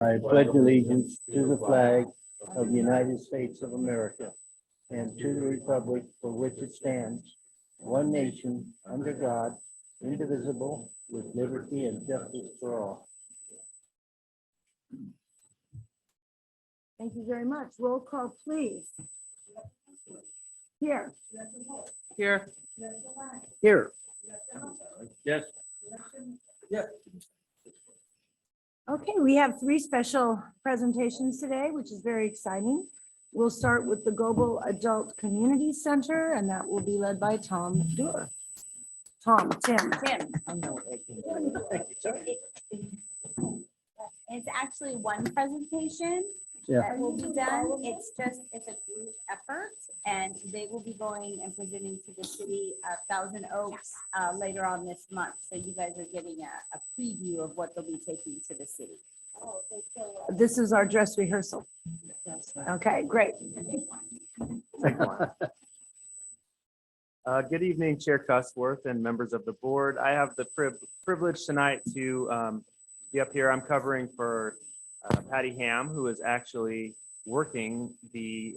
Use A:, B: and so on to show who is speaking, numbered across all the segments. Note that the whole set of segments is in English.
A: I pledge allegiance to the flag of the United States of America and to the republic for which it stands, one nation, under God, indivisible, with liberty and justice for all.
B: Thank you very much. Roll call, please. Here.
C: Here.
A: Here. Yes.
B: Okay, we have three special presentations today, which is very exciting. We'll start with the Global Adult Community Center, and that will be led by Tim.
D: It's actually one presentation
A: Yeah.
D: that will be done. It's a group effort, and they will be going and presenting to the city of Thousand Oaks later on this month. So you guys are getting a preview of what they'll be taking to the city.
B: This is our dress rehearsal. Okay, great.
C: Good evening, Chair Cusworth and members of the board. I have the privilege tonight to be up here. I'm covering for Patty Ham, who is actually working the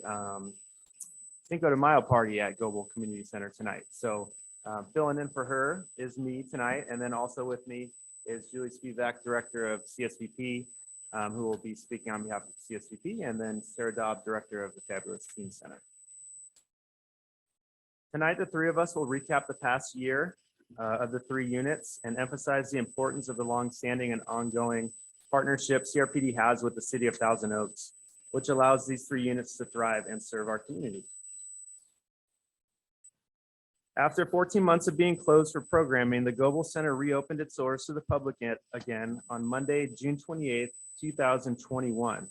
C: Cinco de Mayo party at Global Community Center tonight. So filling in for her is me tonight. And then also with me is Julie Spivak, Director of Csvp, who will be speaking on behalf of Csvp, and then Sarah Dobb, Director of the Fabulous Teen Center. Tonight, the three of us will recap the past year of the three units and emphasize the importance of the longstanding and ongoing partnership CRPD has with the city of Thousand Oaks, which allows these three units to thrive and serve our community. After 14 months of being closed for programming, the Global Center reopened its doors to the public again on Monday, June 28th, 2021.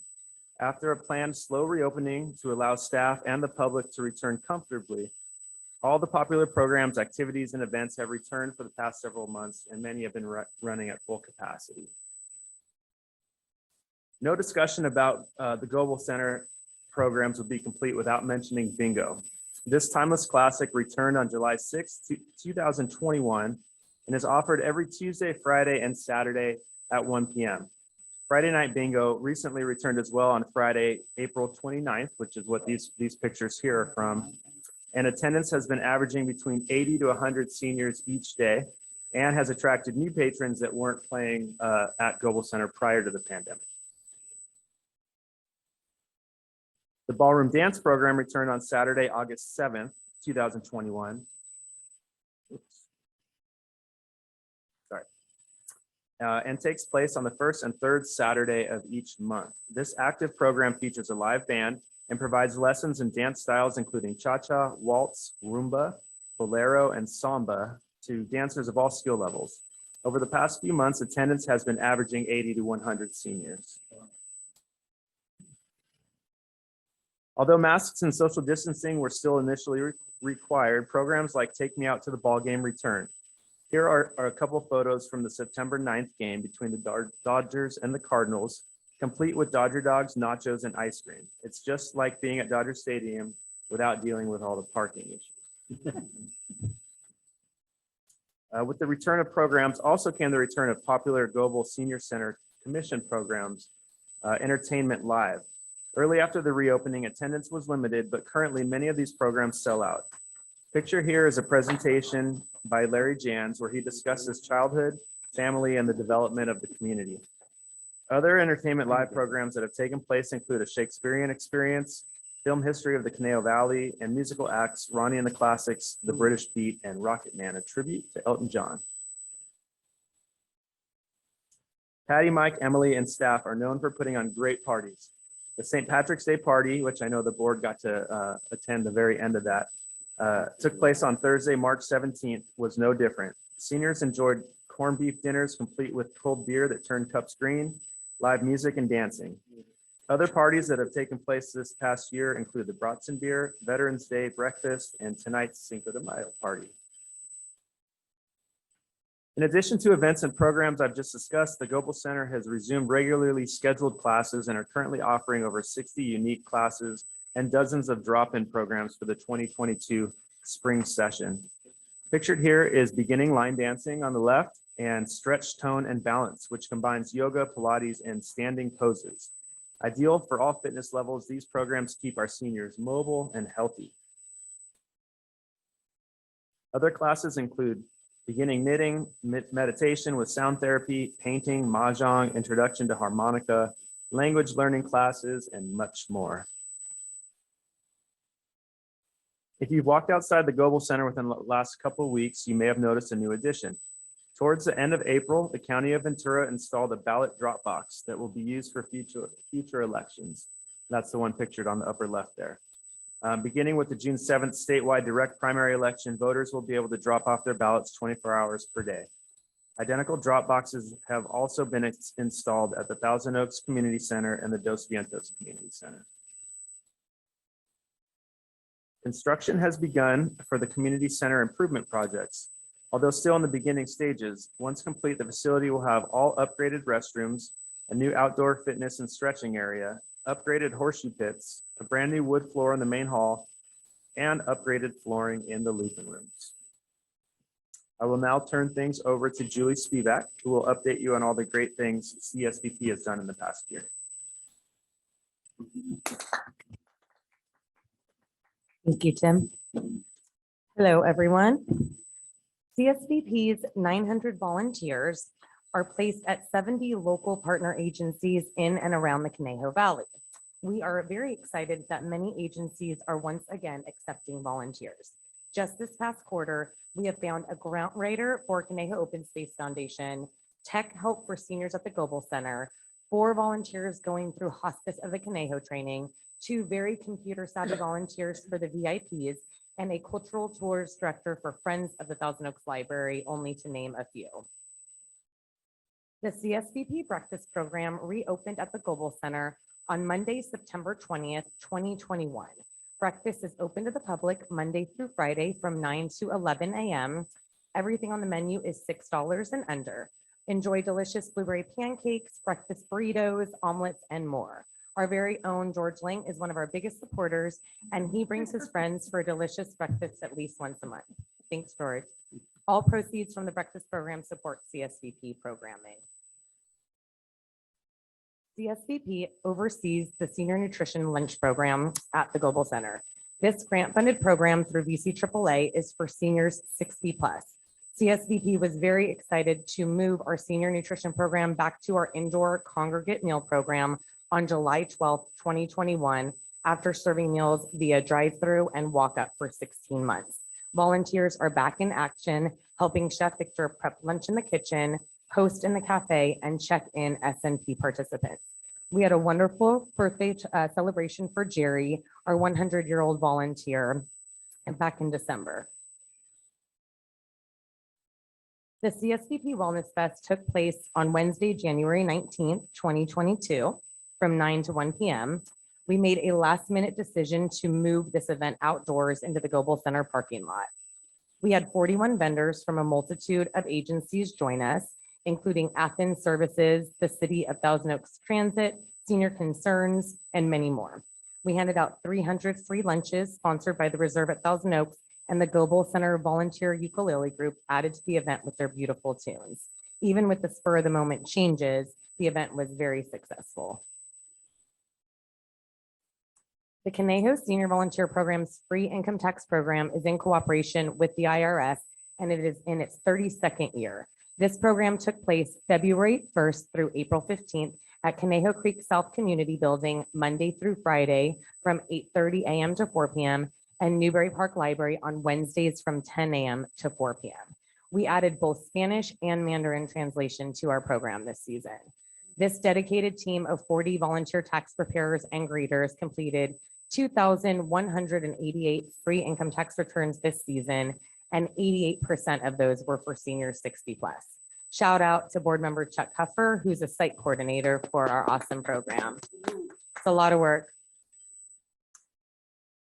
C: After a planned slow reopening to allow staff and the public to return comfortably, all the popular programs, activities, and events have returned for the past several months, and many have been running at full capacity. No discussion about the Global Center programs would be complete without mentioning bingo. This timeless classic returned on July 6, 2021, and is offered every Tuesday, Friday, and Saturday at 1 p.m. Friday night bingo recently returned as well on Friday, April 29th, which is what these pictures here are from. And attendance has been averaging between 80 to 100 seniors each day, and has attracted new patrons that weren't playing at Global Center prior to the pandemic. The Ballroom Dance program returned on Saturday, August 7th, 2021. And takes place on the first and third Saturday of each month. This active program features a live band and provides lessons in dance styles, including cha-cha, waltz, rumba, bolero, and samba to dancers of all skill levels. Over the past few months, attendance has been averaging 80 to 100 seniors. Although masks and social distancing were still initially required, programs like Take Me Out to the Ball Game returned. Here are a couple photos from the September 9th game between the Dodgers and the Cardinals, complete with Dodger dogs, nachos, and ice cream. It's just like being at Dodger Stadium without dealing with all the parking issues. With the return of programs, also came the return of popular Global Senior Center Commission programs, Entertainment Live. Early after the reopening, attendance was limited, but currently many of these programs sell out. Picture here is a presentation by Larry Jans where he discusses childhood, family, and the development of the community. Other Entertainment Live programs that have taken place include a Shakespearean experience, film history of the Caneo Valley, and musical acts Ronnie and the Classics, The British Beat, and Rocket Man, a tribute to Elton John. Patty, Mike, Emily, and staff are known for putting on great parties. The St. Patrick's Day party, which I know the board got to attend the very end of that, took place on Thursday, March 17th, was no different. Seniors enjoyed corned beef dinners complete with cold beer that turned cups green, live music, and dancing. Other parties that have taken place this past year include the Bratson Beer, Veterans Day breakfast, and tonight's Cinco de Mayo party. In addition to events and programs I've just discussed, the Global Center has resumed regularly scheduled classes and are currently offering over 60 unique classes and dozens of drop-in programs for the 2022 spring session. Pictured here is beginning line dancing on the left, and Stretch, Tone, and Balance, which combines yoga, Pilates, and standing poses. Ideal for all fitness levels, these programs keep our seniors mobile and healthy. Other classes include beginning knitting, meditation with sound therapy, painting, mahjong, introduction to harmonica, language learning classes, and much more. If you've walked outside the Global Center within the last couple of weeks, you may have noticed a new addition. Towards the end of April, the County of Ventura installed a ballot drop box that will be used for future elections. That's the one pictured on the upper left there. Beginning with the June 7th statewide direct primary election, voters will be able to drop off their ballots 24 hours per day. Identical drop boxes have also been installed at the Thousand Oaks Community Center and the Dos Vientos Community Center. Construction has begun for the community center improvement projects. Although still in the beginning stages, once complete, the facility will have all upgraded restrooms, a new outdoor fitness and stretching area, upgraded horseshoe pits, a brand new wood floor in the main hall, and upgraded flooring in the looping rooms. I will now turn things over to Julie Spivak, who will update you on all the great things CSVP has done in the past year.
E: Thank you, Tim. Hello, everyone. CSVP's 900 volunteers are placed at 70 local partner agencies in and around the Conejo Valley. We are very excited that many agencies are once again accepting volunteers. Just this past quarter, we have found a grant writer for Conejo Open Space Foundation, tech help for seniors at the Global Center, 4 volunteers going through Hospice of the Conejo training, 2 very computer savvy volunteers for the VIPs, and a cultural tours director for Friends of the Thousand Oaks Library, only to name a few. The CSVP breakfast program reopened at the Global Center on Monday, September 20th, 2021. Breakfast is open to the public Monday through Friday from 9 to 11 a.m. Everything on the menu is $6 and under. Enjoy delicious blueberry pancakes, breakfast burritos, omelets, and more. Our very own George Lang is one of our biggest supporters, and he brings his friends for a delicious breakfast at least once a month. Thanks, George. All proceeds from the breakfast program support CSVP programming. CSVP oversees the senior nutrition lunch program at the Global Center. This grant-funded program through VC AAA is for seniors 60 plus. CSVP was very excited to move our senior nutrition program back to our indoor congregate meal program on July 12th, 2021, after serving meals via drive-through and walk-up for 16 months. Volunteers are back in action, helping Chef Victor prep lunch in the kitchen, host in the cafe, and check in SNP participants. We had a wonderful birthday celebration for Jerry, our 100-year-old volunteer, back in December. The CSVP Wellness Fest took place on Wednesday, January 19th, 2022. From 9 to 1 p.m. We made a last-minute decision to move this event outdoors into the Global Center parking lot. We had 41 vendors from a multitude of agencies join us, including Athens Services, the City of Thousand Oaks Transit, Senior Concerns, and many more. We handed out 300 free lunches sponsored by the Reserve at Thousand Oaks, and the Global Center Volunteer Ukulele Group added to the event with their beautiful tunes. Even with the spur of the moment changes, the event was very successful. The Canejos Senior Volunteer Program's free income tax program is in cooperation with the IRS, and it is in its 32nd year. This program took place February 1st through April 15th at Conejo Creek South Community Building, Monday through Friday from 8:30 a.m. to 4 p.m. and Newberry Park Library on Wednesdays from 10 a.m. to 4 p.m. We added both Spanish and Mandarin translation to our program this season. This dedicated team of 40 volunteer tax preparers and greeters completed 2,188 free income tax returns this season, and 88% of those were for seniors 60 plus. Shout out to board member Chuck Huffer, who's a site coordinator for our awesome program. It's a lot of work.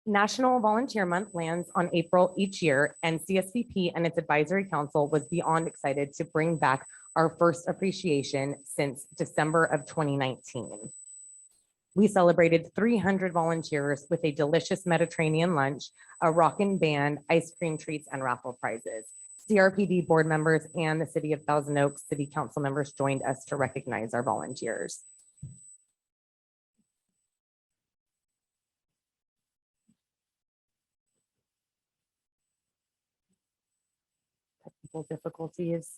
E: National Volunteer Month lands on April each year, and CSVP and its advisory council was beyond excited to bring back our first appreciation since December of 2019. We celebrated 300 volunteers with a delicious Mediterranean lunch, a rockin' band, ice cream treats, and raffle prizes. CRPD board members and the City of Thousand Oaks City Council members joined us to recognize our volunteers. Technical difficulties.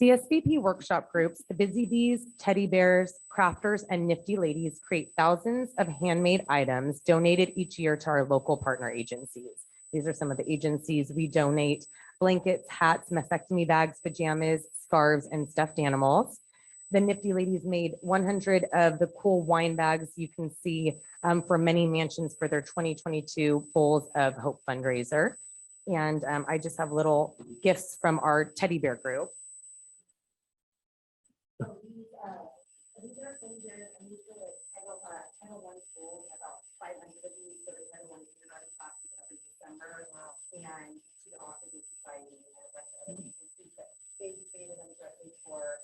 E: CSVP workshop groups, the Busy Bees, Teddy Bears, Crafters, and Nifty Ladies create thousands of handmade items donated each year to our local partner agencies. These are some of the agencies we donate: blankets, hats, mastectomy bags, pajamas, scarves, and stuffed animals. The Nifty Ladies made 100 of the cool wine bags you can see from many mansions for their 2022 Bowls of Hope fundraiser. And I just have little gifts from our teddy bear group. So these are teddy bears, and these are like Title I schools, about 500 of these, so the Title I kindergarten classes every December. And to the Autism Society and a bunch of other agencies that they created them directly for,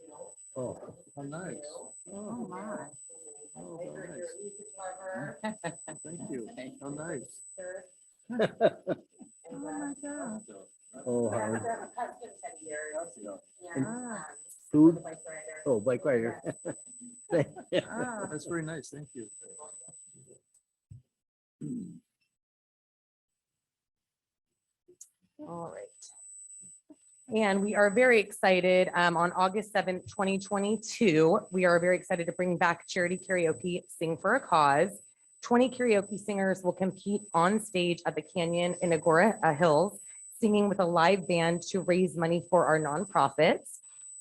E: you know.
A: Oh, how nice.
B: Oh, my.
A: Oh,
E: If
A: how
E: you're a
A: nice.
E: music lover,
A: Thank you. How nice.
E: sir,
B: Oh, my God.
A: Oh,
E: yeah,
A: how,
E: they're custom teddy bears.
A: And
B: Ah.
A: food?
E: The bike rider.
A: Oh, bike rider.
B: Ah.
A: That's very nice. Thank you.
E: All right. And we are very excited. On August 7th, 2022, we are very excited to bring back charity karaoke, Sing for a Cause. 20 karaoke singers will compete on stage at the Canyon in Agora Hills, singing with a live band to raise money for our nonprofits.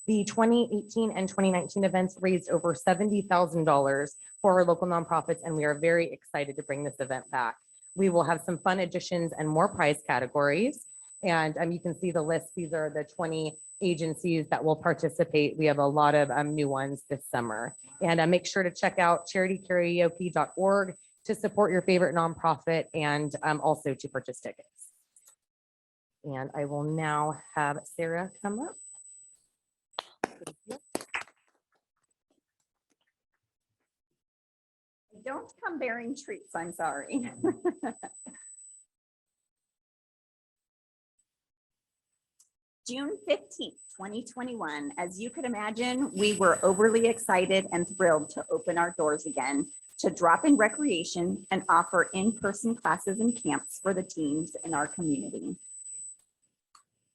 E: The 2018 and 2019 events raised over $70,000 for our local nonprofits, and we are very excited to bring this event back. We will have some fun additions and more prize categories. And you can see the list. These are the 20 agencies that will participate. We have a lot of new ones this summer. And make sure to check out charityKaraoke.org to support your favorite nonprofit and also to purchase tickets. And I will now have Sarah come up.
D: Don't come bearing treats, I'm sorry. June 15th, 2021. As you could imagine, we were overly excited and thrilled to open our doors again to drop in recreation and offer in-person classes and camps for the teens in our community.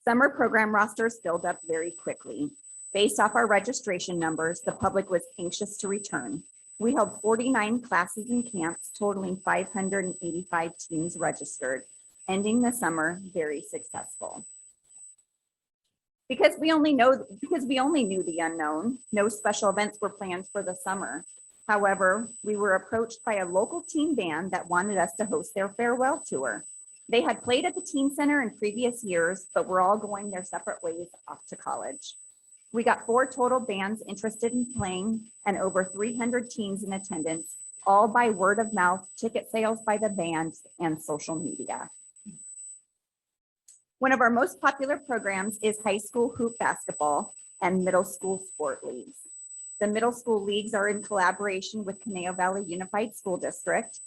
D: Summer program rosters filled up very quickly. Based off our registration numbers, the public was anxious to return. We held 49 classes and camps totaling 585 teens registered, ending the summer very successful. Because we only knew the unknown, no special events were planned for the summer. However, we were approached by a local teen band that wanted us to host their farewell tour. They had played at the teen center in previous years, but were all going their separate ways off to college. We got 4 total bands interested in playing and over 300 teens in attendance, all by word of mouth, ticket sales by the bands, and social media. One of our most popular programs is high school hoop basketball and middle school sport leagues. The middle school leagues are in collaboration with Conejo Valley Unified School District.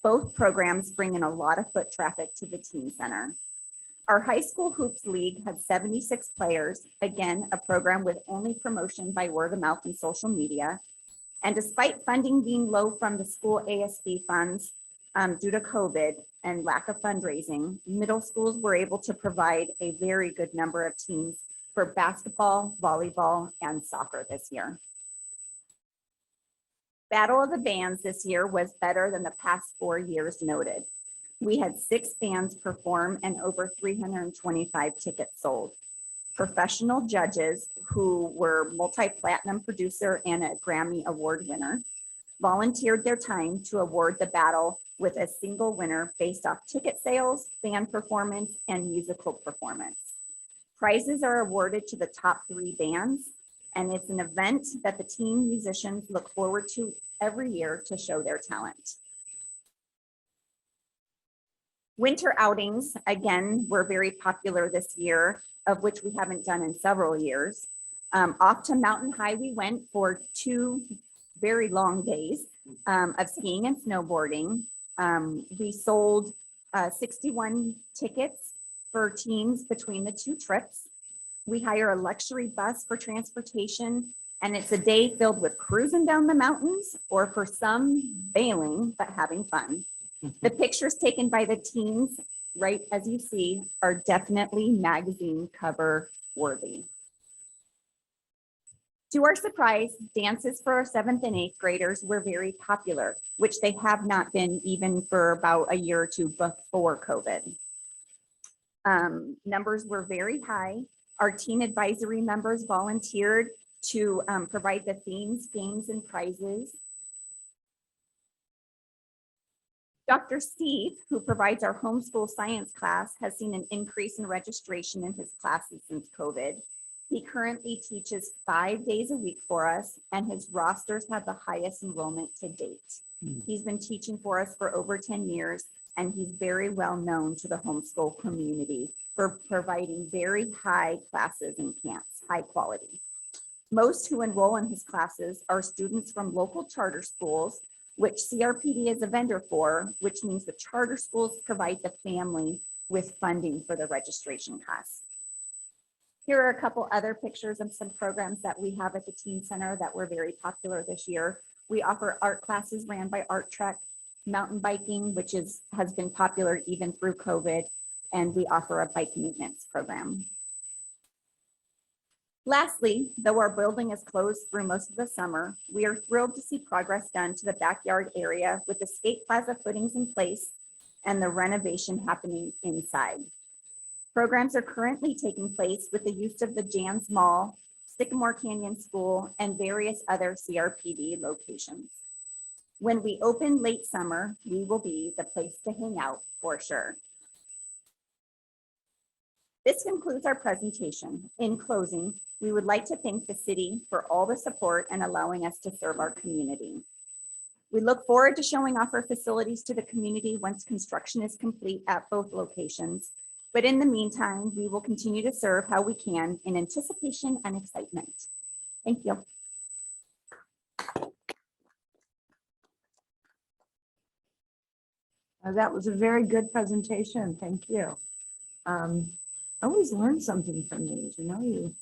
D: Both programs bring in a lot of foot traffic to the teen center. Our high school hoops league has 76 players, again, a program with only promotion by word of mouth and social media. And despite funding being low from the school ASB funds due to COVID and lack of fundraising, middle schools were able to provide a very good number of teams for basketball, volleyball, and soccer this year. Battle of the Bands this year was better than the past 4 years noted. We had 6 bands perform and over 325 tickets sold. Professional judges who were multi-platinum producer and a Grammy Award winner volunteered their time to award the battle with a single winner based off ticket sales, band performance, and musical performance. Prizes are awarded to the top 3 bands, and it's an event that the teen musicians look forward to every year to show their talent. Winter outings, again, were very popular this year, of which we haven't done in several years. Off to Mountain High we went for 2 very long days of skiing and snowboarding.
F: We sold 61 tickets for teams between the two trips. We hire a luxury bus for transportation, and it's a day filled with cruising down the mountains or for some bailing, but having fun. The pictures taken by the teens, right as you see, are definitely magazine cover worthy. To our surprise, dances for our 7th and 8th graders were very popular, which they have not been even for about a year or two before COVID. Numbers were very high. Our teen advisory members volunteered to provide the themes, games, and prizes. Dr. Steve, who provides our homeschool science class, has seen an increase in registration in his classes since COVID. He currently teaches 5 days a week for us, and his rosters have the highest enrollment to date. He's been teaching for us for over 10 years, and he's very well known to the homeschool community for providing very high classes and camps, high quality. Most who enroll in his classes are students from local charter schools, which CRPD is a vendor for, which means the charter schools provide the family with funding for the registration costs. Here are a couple other pictures of some programs that we have at the Teen Center that were very popular this year. We offer art classes ran by Art Trek, mountain biking, which has been popular even through COVID, and we offer a bike maintenance program. Lastly, though our building is closed through most of the summer, we are thrilled to see progress done to the backyard area with the skate plaza footings in place and the renovation happening inside. Programs are currently taking place with the use of the Jans Mall, Sycamore Canyon School, and various other CRPD locations. When we open late summer, we will be the place to hang out for sure. This concludes our presentation. In closing, we would like to thank the city for all the support and allowing us to serve our community. We look forward to showing off our facilities to the community once construction is complete at both locations. But in the meantime, we will continue to serve how we can in anticipation and excitement. Thank you.
B: That was a very good presentation. Thank you. I always learn something from these, you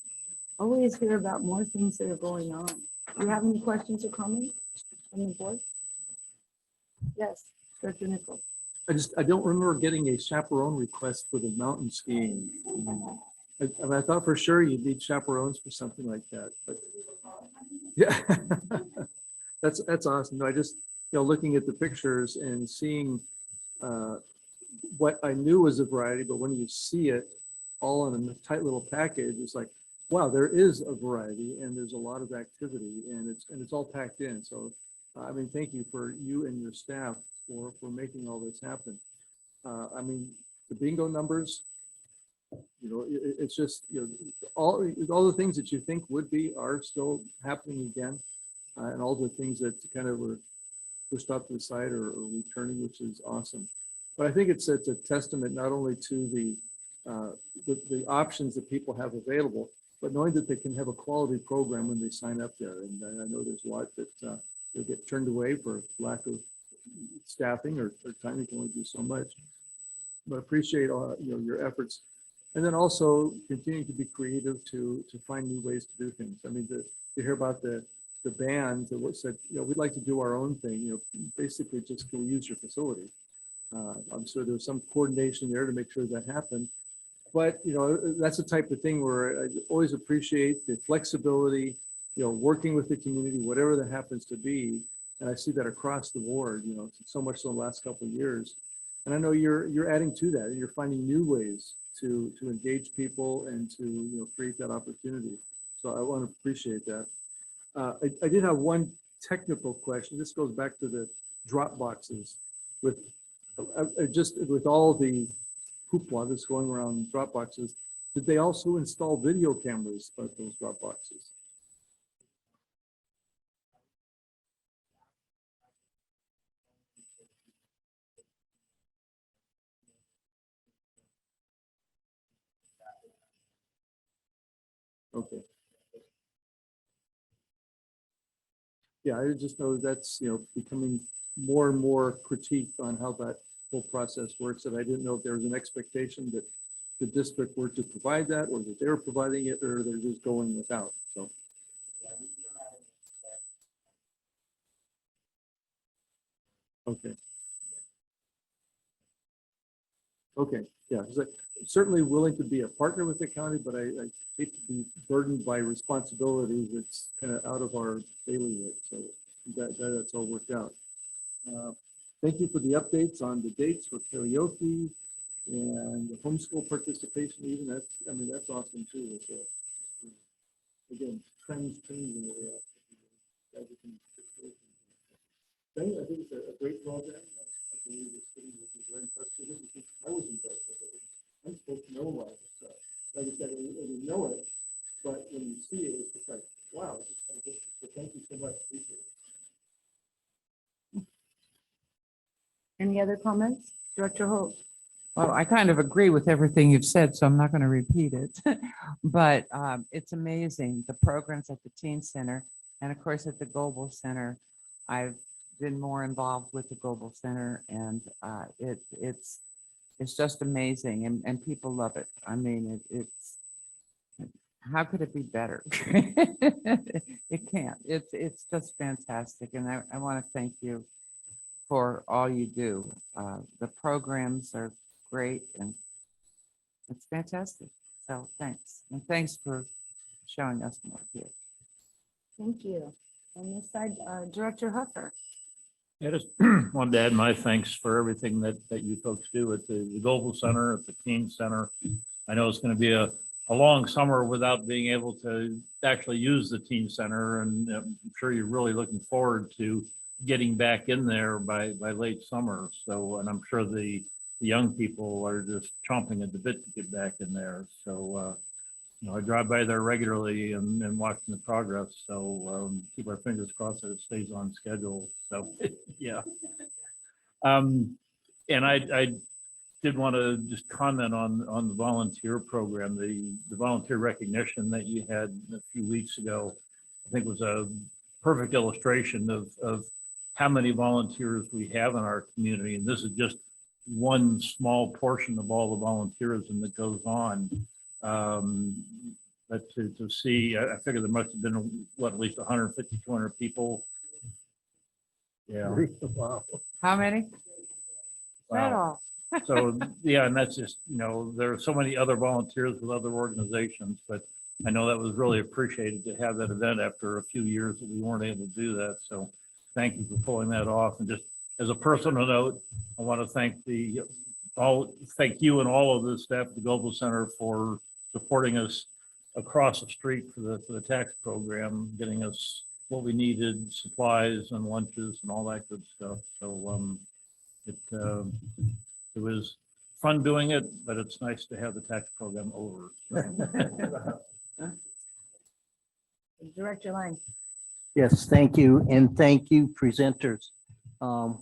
B: always hear about more things that are going on. Do you have any questions or comments from the board? Yes, Director Nichols.
G: I don't remember getting a chaperone request for the mountain skiing. I thought for sure you'd need chaperones for something like that, but yeah, that's awesome. No, I just, looking at the pictures and seeing what I knew was a variety, but when you see it all in a tight little package, it's like, wow, there is a variety and there's a lot of activity and it's all packed in. So, I mean, thank you for you and your staff for making all this happen. I mean, the bingo numbers, it's just, all the things that you think would be are still happening again. And all the things that kind of were pushed off to the side or returning, which is awesome. But I think it's a testament not only to the options that people have available, but knowing that they can have a quality program when they sign up there. And I know there's a lot that they get turned away for lack of staffing or time. You can only do so much. But appreciate your efforts, and then also continuing to be creative to find new ways to do things. I mean, to hear about the band that said, we'd like to do our own thing. Basically just can we use your facility? I'm sure there's some coordination there to make sure that happened. But that's the type of thing where I always appreciate the flexibility, working with the community, whatever that happens to be. And I see that across the board, so much so in the last couple of years. And I know you're adding to that. You're finding new ways to engage people and to create that opportunity. So I want to appreciate that. I did have one technical question. This goes back to the drop boxes. With all the hoopla that's going around drop boxes, did they also install video cameras at those drop boxes? Okay. Yeah, I just know that's becoming more and more critique on how that whole process works. And I didn't know if there was an expectation that the district were to provide that, or that they're providing it, or they're just going without. So. Okay. Okay, yeah, 'cause I'm certainly willing to be a partner with the county, but I hate to be burdened by responsibilities that's kind of out of our bailiwick. So that's all worked out. Thank you for the updates on the dates for karaoke and the homeschool participation. Even that's awesome too. With again, trends changing. I think it's a great program. I believe the city will be very impressed with it. I was impressed with it. I'm supposed to know a lot of stuff. Like I said, we know it, but when you see it, it's just like, wow. So thank you so much. Appreciate it.
B: Any other comments? Director Holt?
H: Well, I kind of agree with everything you've said, so I'm not going to repeat it. But it's amazing, the programs at the Teen Center and of course at the Global Center. I've been more involved with the Global Center, and it's just amazing, and people love it. I mean, it's how could it be better? It can't. It's just fantastic, and I want to thank you for all you do. The programs are great, and it's fantastic. So thanks, and thanks for showing us more here.
B: Thank you. On this side, Director Huffer.
I: I just wanted to add my thanks for everything that you folks do at the Global Center, at the Teen Center. I know it's going to be a long summer without being able to actually use the Teen Center, and I'm sure you're really looking forward to getting back in there by late summer. So, and I'm sure the young people are just chomping at the bit to get back in there. So, I drive by there regularly and watching the progress. So keep our fingers crossed that it stays on schedule. So yeah. And I did want to just comment on the volunteer program, the volunteer recognition that you had a few weeks ago. I think was a perfect illustration of how many volunteers we have in our community. And this is just one small portion of all the volunteerism that goes on. But to see, I figure there must have been at least 150, 200 people. Yeah.
G: Wow.
H: How many? Not
I: Wow.
H: all.
I: So, yeah, and that's just, there are so many other volunteers with other organizations, but I know that was really appreciated to have that event after a few years that we weren't able to do that. So thank you for pulling that off. And just as a personal note, I want to thank thank you and all of the staff at the Global Center for supporting us across the street for the tax program, getting us what we needed, supplies and lunches and all that good stuff. So it was fun doing it, but it's nice to have the tax program over.
B: Director Lang.
A: Yes, thank you. And thank you, presenters.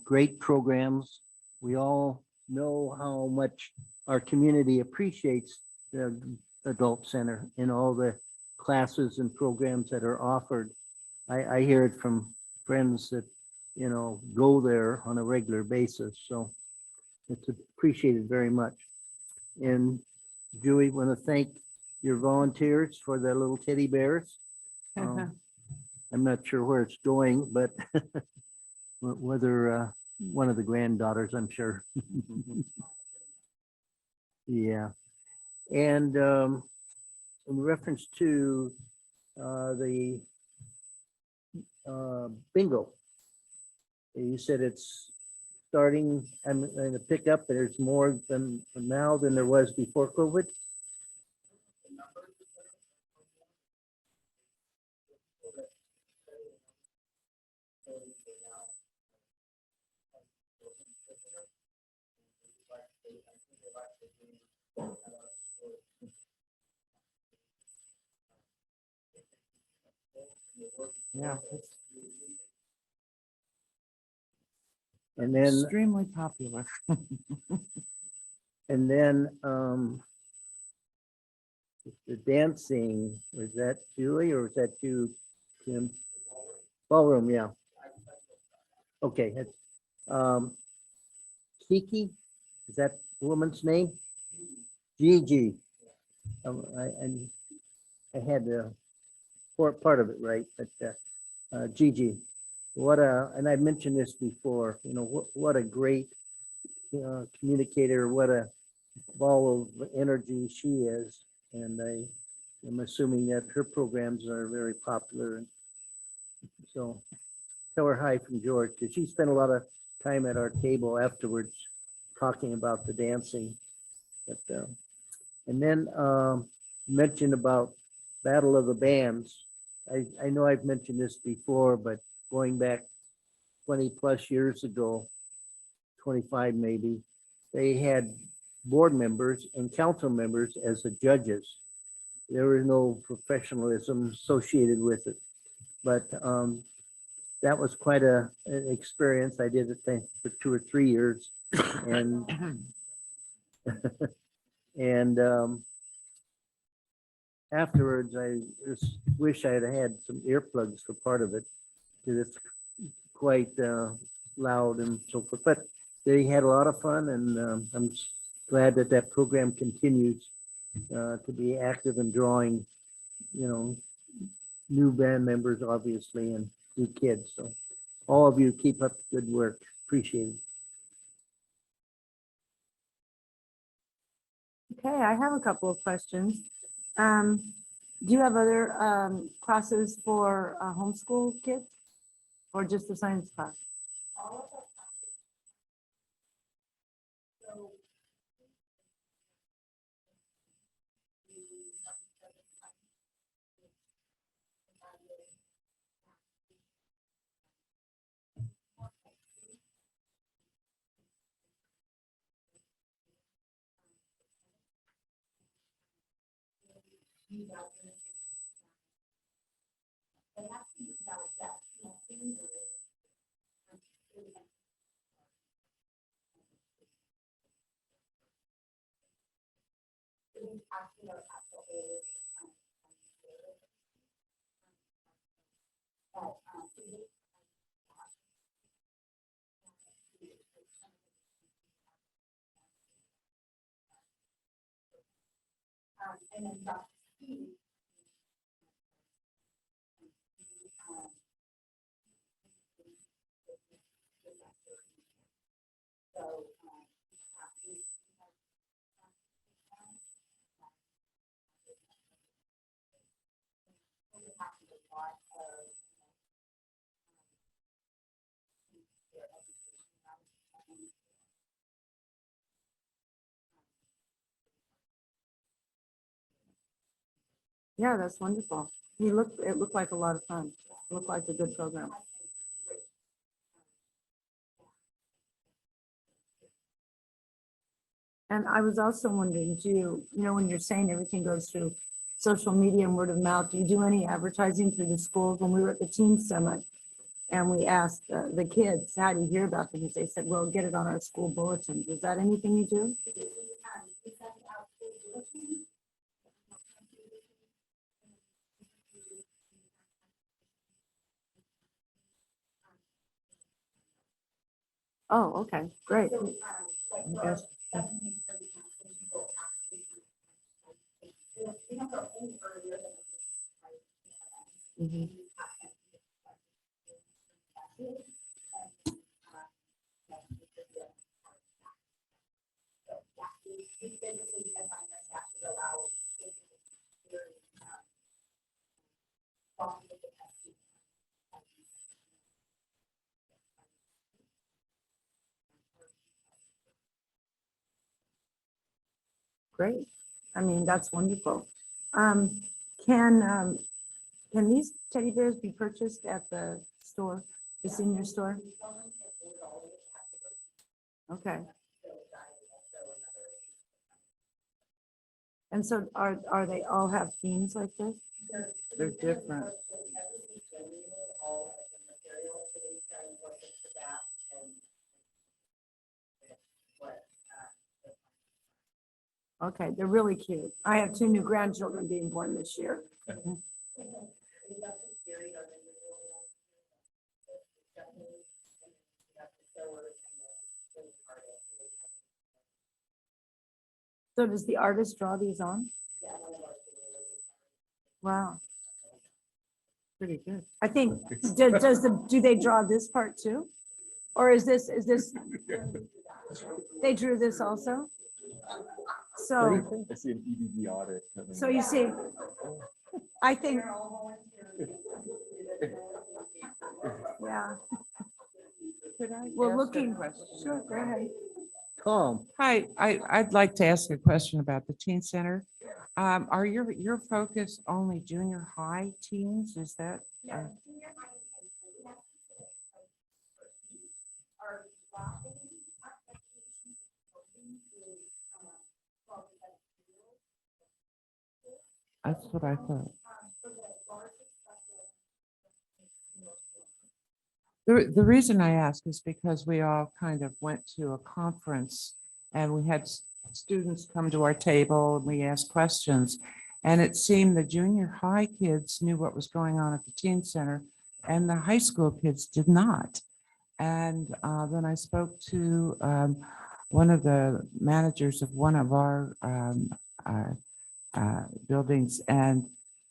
A: Great programs. We all know how much our community appreciates the Adult Center and all the classes and programs that are offered. I hear it from friends that, go there on a regular basis. So it's appreciated very much. And Julie, want to thank your volunteers for the little teddy bears. I'm not sure where it's going, but whether one of the granddaughters, I'm sure. Yeah. And in reference to the bingo, you said it's starting, I'm going to pick up, there's more than now than there was before COVID.
H: Yeah,
A: And then,
H: extremely popular.
A: and then the dancing, was that Julie or was that you, Tim? Ballroom, yeah. Okay, Kiki, is that the woman's name? Gigi. I had the part of it right, but Gigi, and I mentioned this before, what a great communicator, what a ball of energy she is. And I'm assuming that her programs are very popular. And so tell her hi from George, because she spent a lot of time at our table afterwards talking about the dancing. But, and then mentioned about Battle of the Bands. I know I've mentioned this before, but going back 20 plus years ago, 25 maybe, they had board members and council members as the judges. There was no professionalism associated with it, but that was quite an experience. I did it for 2 or 3 years, and and afterwards, I just wish I had some earplugs for part of it, because it's quite loud and so forth. But they had a lot of fun, and I'm glad that that program continues to be active and drawing, new band members, obviously, and new kids. So all of you keep up the good work. Appreciate it.
B: Okay, I have a couple of questions. Do you have other classes for homeschool kids or just the science class? Yeah, that's wonderful. It looked like a lot of fun. It looked like a good program. And I was also wondering, when you're saying everything goes through social media and word of mouth, do you do any advertising through the schools? When we were at the teen summit and we asked the kids, how do you hear about things? They said, well, get it on our school bulletins. Is that anything you do? Oh, okay, great. Yes. Mhm. Great. I mean, that's wonderful. Can these teddy bears be purchased at the store, the senior store? Okay. And so are they all have themes like this? They're different. Okay, they're really cute. I have 2 new grandchildren being born this year. So does the artist draw these on? Wow. Pretty good. I think, do they draw this part too? Or is this, they drew this also? So,
C: I see an EDD audit.
B: so you see, I think. Yeah, we're looking, sure, go ahead.
A: Tom,
H: Hi, I'd like to ask a question about the teen center. Are your focus only junior high teens? Is that? That's what I thought. The reason I ask is because we all kind of went to a conference and we had students come to our table and we asked questions. And it seemed the junior high kids knew what was going on at the teen center and the high school kids did not. And then I spoke to one of the managers of one of our buildings, and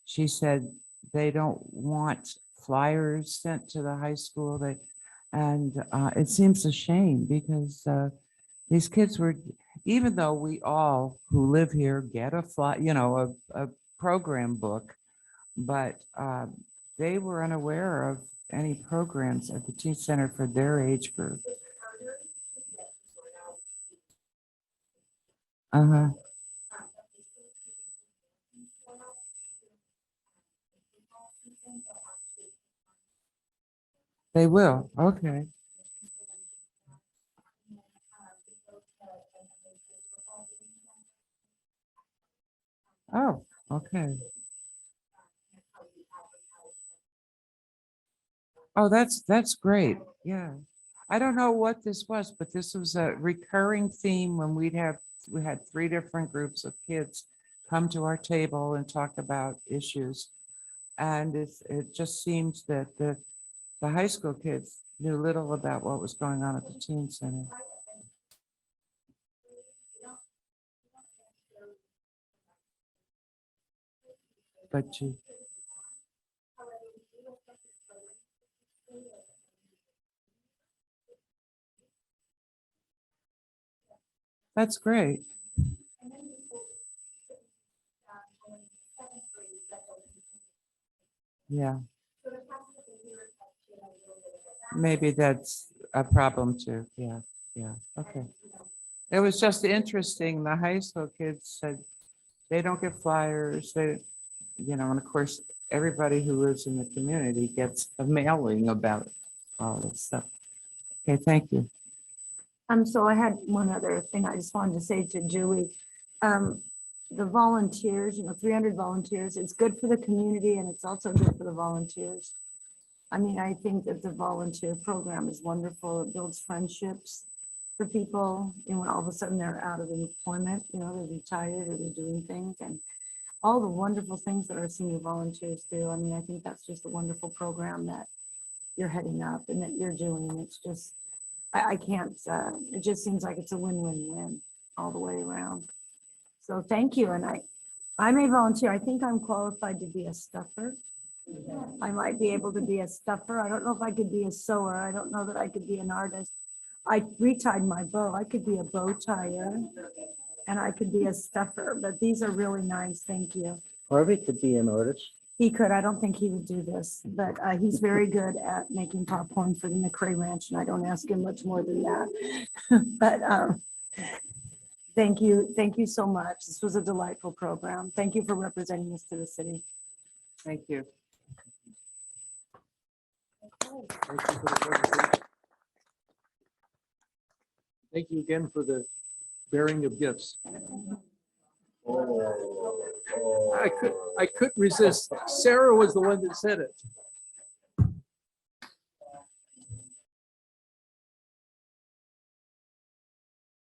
H: she said they don't want flyers sent to the high school. It seems a shame because these kids were, even though we all who live here get a program book, but they were unaware of any programs at the teen center for their age group. Uh-huh. They will, okay. Oh, okay. Oh, that's great. Yeah. I don't know what this was, but this was a recurring theme when we had 3 different groups of kids come to our table and talk about issues. And it just seems that the high school kids knew little about what was going on at the teen center. But that's great. Yeah. Maybe that's a problem too. Yeah, yeah, okay. It was just interesting. The high school kids said they don't get flyers. And of course, everybody who lives in the community gets a mailing about all this stuff. Okay, thank you.
B: So I had one other thing I just wanted to say to Julie. The volunteers, 300 volunteers, it's good for the community and it's also good for the volunteers. I mean, I think that the volunteer program is wonderful. It builds friendships for people. And when all of a sudden they're out of employment, they're retired or they're doing things, and all the wonderful things that our senior volunteers do. I mean, I think that's just a wonderful program that you're heading up and that you're doing. It's just, I can't, it just seems like it's a win-win-win all the way around. So thank you. And I may volunteer. I think I'm qualified to be a stuffer. I might be able to be a stuffer. I don't know if I could be a sewer. I don't know that I could be an artist. I retied my bow. I could be a bow tire and I could be a stuffer, but these are really nice. Thank you.
A: Harvey could be an artist.
B: He could. I don't think he would do this, but he's very good at making popcorn for the McRae Ranch, and I don't ask him much more than that. But thank you. Thank you so much. This was a delightful program. Thank you for representing us to the city.
H: Thank you.
G: Thank you for the presentation. Thank you again for the bearing of gifts. I couldn't resist. Sarah was the one that said it.